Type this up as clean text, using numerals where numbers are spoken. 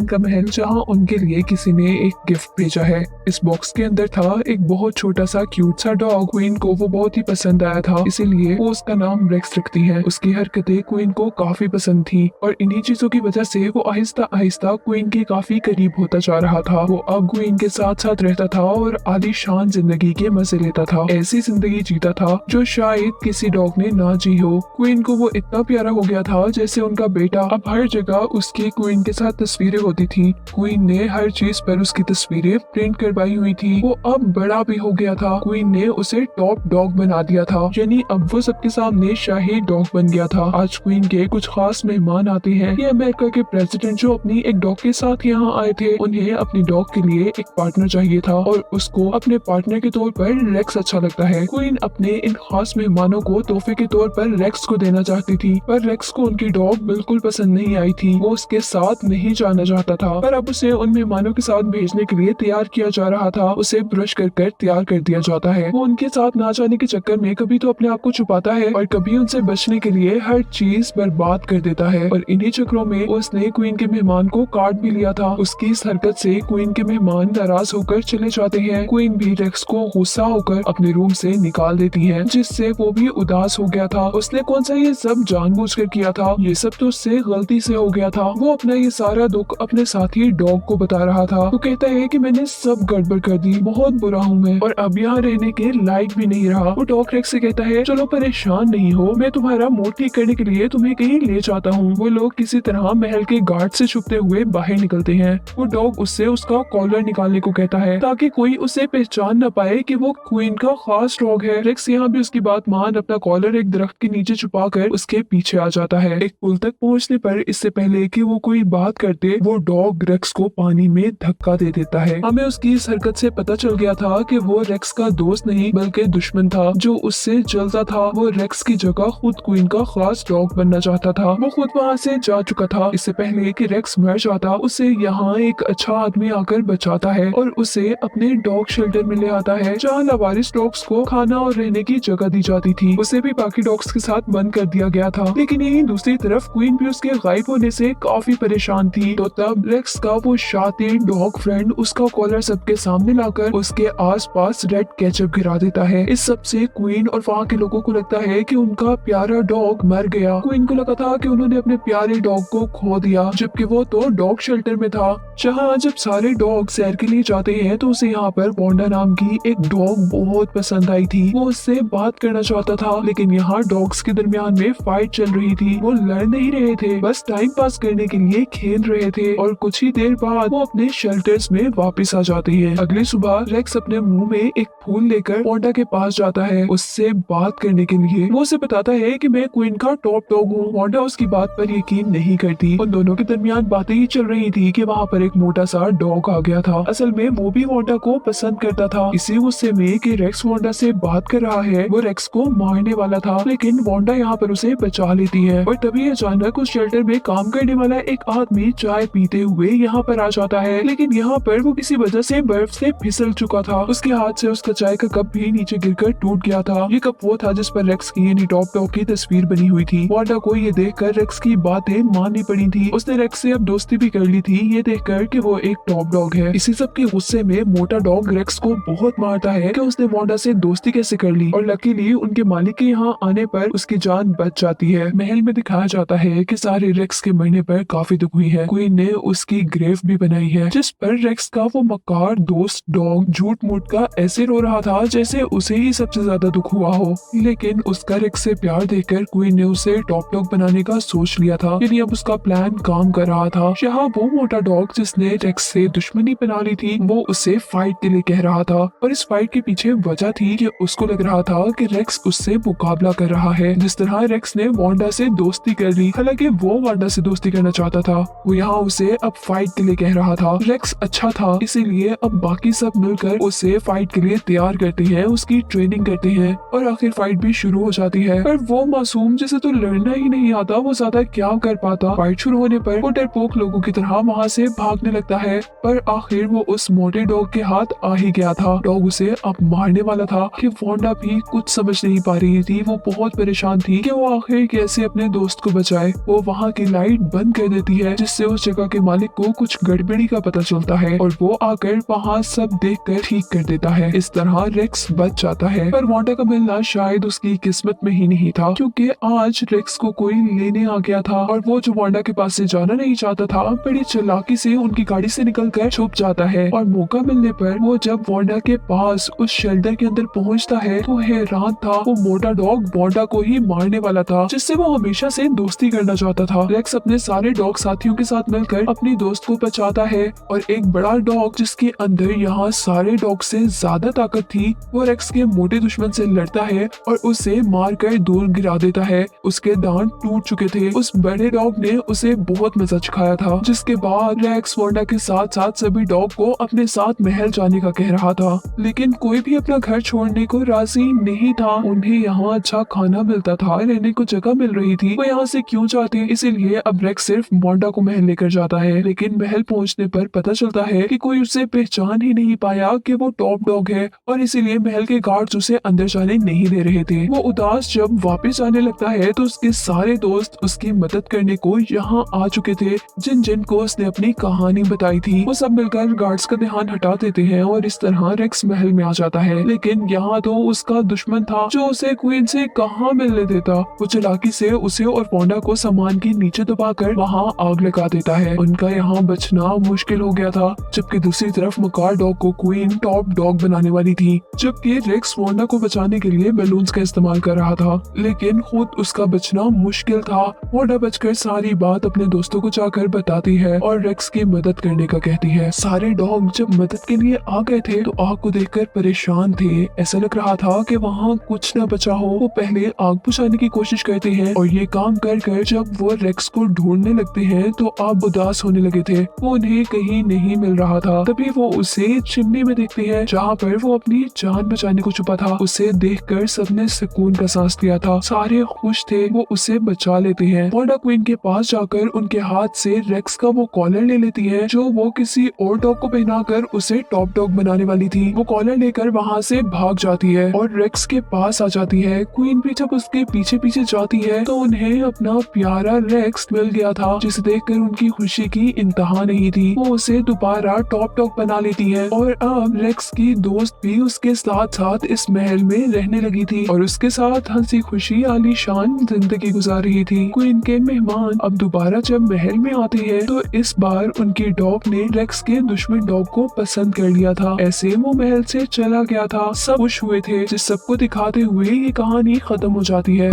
Queen का महल जहाँ उनके लिए किसी ने एक गिफ्ट भेजा है। इस बॉक्स के अंदर था एक बहुत छोटा सा क्यूट सा डॉग। क्वीन को वो बहुत ही पसंद आया था, इसीलिए वो उसका नाम रेक्स रखती है। उसकी हरकतें क्वीन को काफी पसंद थी और इन्हीं चीजों की वजह से वो आहिस्ता आहिस्ता क्वीन के काफी करीब होता जा रहा था। वो अब क्वीन के साथ साथ रहता था और आलीशान जिंदगी के मजे लेता था। ऐसी जिंदगी जीता था जो शायद किसी डॉग ने ना जी हो। क्वीन को वो इतना प्यारा हो गया था जैसे उनका बेटा। अब हर जगह उसकी क्वीन के साथ तस्वीरें होती थी। क्वीन ने हर चीज पर उसकी तस्वीरें प्रिंट करवाई हुई थी। वो अब बड़ा भी हो गया था। क्वीन ने उसे टॉप डॉग बना दिया था, यानी अब वो सबके सामने शाही डॉग बन गया था। आज क्वीन के कुछ खास मेहमान आते हैं। ये अमेरिका के प्रेसिडेंट जो अपनी एक डॉग के साथ यहाँ आए थे, उन्हें अपनी डॉग के लिए एक पार्टनर चाहिए था और उसको अपने पार्टनर के तौर पर रेक्स अच्छा लगता है। क्वीन अपने इन खास मेहमानों को तोहफे के तौर पर रेक्स को देना चाहती थी, पर रेक्स को उनकी डॉग बिल्कुल पसंद नहीं आई थी। वो उसके साथ नहीं जाना चाहता था, पर अब उसे उन मेहमानों के साथ भेजने के लिए तैयार किया जा रहा था। उसे ब्रश कर तैयार कर दिया जाता है। वो उनके साथ ना जाने के चक्कर में कभी तो अपने आप को छुपाता है और कभी उनसे बचने के लिए हर चीज बर्बाद कर देता है। और इन्हीं चक्रों में उसने क्वीन के मेहमान को काट भी लिया था। उसकी इस हरकत से क्वीन के मेहमान नाराज होकर चले जाते हैं। क्वीन भी रेक्स को गुस्सा होकर अपने रूम से निकाल देती है, जिससे वो भी उदास हो गया था। उसने कौन सा ये सब जानबूझकर किया था, ये सब तो उससे गलती से हो गया था। वो अपना ये सारा दुख अपने साथी डॉग को बता रहा था। वो कहता है कि मैंने सब गड़बड़ कर दी, बहुत बुरा हूँ मैं और अब यहाँ रहने के लायक भी नहीं रहा। वो डॉग रेक्स से कहता है चलो परेशान नहीं हो, मैं तुम्हारा मूड ठीक करने के लिए तुम्हें कहीं ले जाता हूँ। वो लोग किसी तरह महल के गार्ड से छुपते हुए बाहर निकलते हैं। वो डॉग उससे उसका कॉलर निकालने को कहता है ताकि कोई उसे पहचान न पाए कि वो क्वीन का खास डॉग है। रेक्स यहाँ भी उसकी बात मान अपना कॉलर एक दरख्त के नीचे छुपा कर उसके पीछे आ जाता है। एक पुल तक पहुँचने पर इससे पहले कि वो कोई बात करते, वो डॉग रेक्स को पानी में धक्का दे देता है। हमें उसकी इस हरकत से पता चल गया था कि वो रेक्स का दोस्त नहीं बल्कि दुश्मन था जो उससे जलता था। वो रेक्स की जगह खुद क्वीन का खास डॉग बनना चाहता था। वो खुद वहाँ से जा चुका था। इससे पहले कि रेक्स मर जाता, उसे यहाँ एक अच्छा आदमी आकर बचाता है और उसे अपने डॉग शेल्टर में ले आता है, जहाँ लावारिस डॉग्स को खाना और रहने की जगह दी जाती थी। उसे भी बाकी डॉग्स के साथ बंद कर दिया गया था। लेकिन यही दूसरी तरफ क्वीन भी उसके गायब होने से काफी परेशान थी। तो तब रेक्स का वो शातिर डॉग फ्रेंड उसका कॉलर सबके सामने लाकर उसके आसपास रेड केचप गिरा देता है। इस सब से क्वीन और वहाँ के लोगों को लगता है कि उनका प्यारा डॉग मर गया। क्वीन को लगा था कि उन्होंने अपने प्यारे डॉग को खो दिया, जबकि वो तो डॉग शेल्टर में था। जहाँ जब सारे डॉग सैर के लिए जाते हैं तो उसे यहाँ पर वांडा नाम की एक डॉग बहुत पसंद आई थी। वो उससे बात करना चाहता था, लेकिन यहाँ डॉग्स के दरमियान में फाइट चल रही थी। वो लड़ नहीं रहे थे, बस टाइम पास करने के लिए खेल रहे थे और कुछ ही देर बाद वो अपने शेल्टर्स में वापस आ जाती है। अगली सुबह रेक्स अपने मुंह में एक फूल लेकर वांडा के पास जाता है उससे बात करने के लिए। वो उसे बताता है कि मैं क्वीन का टॉप डॉग हूँ। वांडा उसकी बात पर यकीन नहीं करती। उन दोनों के दरमियान बातें ही चल रही थी कि वहाँ पर एक मोटा सा डॉग आ गया था। असल में वो भी वांडा को पसंद करता था। इसी गुस्से में कि रेक्स वांडा से बात कर रहा है, वो रेक्स को मारने वाला था, लेकिन वांडा यहाँ पर उसे बचा लेती है। और तभी अचानक उस शेल्टर में काम करने वाला एक आदमी चाय पीते हुए यहाँ पर आ जाता है, लेकिन यहाँ पर वो किसी वजह से बर्फ से फिसल चुका था। उसके हाथ से उसका चाय का कप भी नीचे गिरकर टूट गया था। ये कप वो था जिस पर रेक्स की यानी टॉप डॉग की तस्वीर बनी हुई थी। वांडा को ये देखकर रेक्स की बातें माननी पड़ी थी। उसने रेक्स से अब दोस्ती भी कर ली थी, ये देखकर कि वो एक टॉप डॉग है। इसी सब के गुस्से में मोटा डॉग रेक्स को बहुत मारता है कि उसने वांडा से दोस्ती कैसे कर ली, और लकीली उनके मालिक के यहाँ आने पर उसकी जान बच जाती है। महल में दिखाया जाता है कि सारे रेक्स के मरने पर काफी दुख हुई है। क्वीन ने उसकी ग्रेव भी बनाई है, जिस पर रेक्स का वो मकार दोस्त डॉग झूठ मूठ का ऐसे रो रहा था जैसे उसे ही सबसे ज्यादा दुख हुआ हो। लेकिन उसका रेक्स से प्यार देखकर क्वीन ने उसे टॉप डॉग बनाने का सोच लिया था, यानी अब उसका प्लान काम कर रहा था। यहाँ वो मोटा डॉग जिसने रेक्स से दुश्मनी बना ली थी, वो उसे फाइट के लिए कह रहा था, और इस फाइट के पीछे वजह थी कि उसको लग रहा था कि रेक्स उससे मुकाबला कर रहा है। जिस तरह रेक्स ने वांडा से दोस्ती कर ली, हालांकि वो वांडा से दोस्ती करना चाहता था, वो यहाँ उसे अब फाइट के लिए कह रहा था। रेक्स अच्छा था, इसीलिए अब बाकी सब मिलकर उसे फाइट के लिए तैयार करते हैं, उसकी ट्रेनिंग करते हैं और आखिर फाइट भी शुरू हो जाती है। पर वो मासूम जिसे तो लड़ना ही नहीं आता, वो ज्यादा क्या कर पाता। फाइट शुरू होने पर वो डरपोक लोगों की तरह वहाँ से भागने लगता है, पर आखिर वो उस मोटे डॉग के हाथ आ ही गया था। डॉग उसे अब मारने वाला था कि वांडा भी कुछ समझ नहीं पा रही थी। वो बहुत परेशान थी कि वो आखिर कैसे अपने दोस्त को बचाए। वो वहाँ की लाइट बंद कर देती है, जिससे उस जगह के मालिक को कुछ गड़बड़ी का पता चलता है और वो आकर वहाँ सब देखकर ठीक कर देता है। इस तरह रेक्स बच जाता है, पर वांडा का मिलना शायद उसकी किस्मत में ही नहीं था, क्योंकि आज रेक्स को कोई लेने आ गया था और वो जो वांडा के पास से जाना नहीं चाहता था, बड़ी चालाकी से उनकी गाड़ी से निकलकर छुप जाता है। और मौका मिलने पर वो जब वांडा के पास उस शेल्टर के अंदर पहुंचता है तो हैरान था, वो मोटा डॉग वांडा को ही मारने वाला था, जिससे वो हमेशा से दोस्ती करना चाहता था। रेक्स अपने सारे डॉग साथियों के साथ मिलकर अपनी दोस्त को बचाता है और एक बड़ा डॉग जिसके अंदर यहाँ सारे डॉग से ज्यादा ताकत थी, वो रेक्स के मोटे दुश्मन से लड़ता है और उसे मारकर दूर गिरा देता है। उसके दांत टूट चुके थे। उस बड़े डॉग ने उसे बहुत मजा चखाया था, जिसके बाद रेक्स वांडा के साथ साथ सभी डॉग को अपने साथ महल जाने का कह रहा था, लेकिन कोई भी अपना घर छोड़ने को राजी नहीं था। उन्हें यहाँ अच्छा खाना मिलता था, रहने को जगह मिल रही थी, वो यहाँ से क्यों जाते। इसीलिए अब रेक्स सिर्फ वांडा को महल लेकर जाता है, लेकिन महल पहुँचने पर पता चलता है कि कोई उसे पहचान ही नहीं पाया कि वो टॉप डॉग है और इसीलिए महल के गार्ड्स उसे अंदर जाने नहीं दे रहे थे। वो उदास जब वापस जाने लगता है तो उसके सारे दोस्त उसकी मदद करने को यहाँ आ चुके थे, जिन जिन को उसने अपनी कहानी बताई थी। वो सब मिलकर गार्ड्स का ध्यान हटा देते हैं और इस तरह रेक्स महल में आ जाता है। लेकिन यहाँ तो उसका दुश्मन था जो उसे क्वीन से कहाँ मिलने देता। वो चालाकी से उसे और वांडा को सामान के नीचे दबाकर वहाँ आग लगा देता है। उनका यहाँ बचना मुश्किल हो गया था, जबकि दूसरी तरफ मकार डॉग को क्वीन टॉप डॉग बनाने वाली थी, जबकि रेक्स वांडा को बचाने के लिए बैलून्स का इस्तेमाल कर रहा था, लेकिन खुद उसका बचना मुश्किल था। वांडा बचकर सारी बात अपने दोस्तों को जाकर बताती है और रेक्स की मदद करने का कहती है। सारे डॉग जब मदद के लिए आ गए थे तो आग को देखकर परेशान थे। ऐसा लग रहा था कि वहाँ कुछ न बचा हो। वो पहले आग बुझाने की कोशिश करते हैं और ये काम कर कर जब वो रेक्स को ढूंढने लगते हैं तो आप उदास होने लगे थे। वो उन्हें कहीं नहीं मिल रहा था। तभी वो उसे चिमनी में देखते हैं, जहाँ पर वो अपनी जान बचाने को छुपा था। उसे देखकर सबने सुकून का सांस लिया था, सारे खुश थे। वो उसे बचा लेते हैं। वांडा क्वीन के पास जाकर उनके हाथ से रेक्स का वो कॉलर ले लेती है, जो वो किसी और डॉग को पहनाकर उसे टॉप डॉग बनाने वाली थी। वो कॉलर लेकर वहाँ से भाग जाती है और रेक्स के पास आ जाती है। क्वीन भी जब उसके पीछे पीछे जाती है तो उन्हें अपना प्यारा रेक्स मिल गया था, जिसे देखकर उनकी खुशी की इंतहा नहीं थी। वो उसे दोबारा टॉप डॉग बना लेती है और अब रेक्स की दोस्त भी उसके साथ साथ इस महल में रहने लगी थी और उसके साथ हंसी खुशी आलीशान जिंदगी गुजार रही थी। क्वीन के मेहमान अब दोबारा जब महल में आते हैं तो इस बार उनकी डॉग ने रेक्स के दुश्मन डॉग को पसंद कर लिया था। ऐसे वो महल से चला गया था। सब खुश हुए थे। जिस सबको दिखाते हुए ये कहानी खत्म हो जाती है।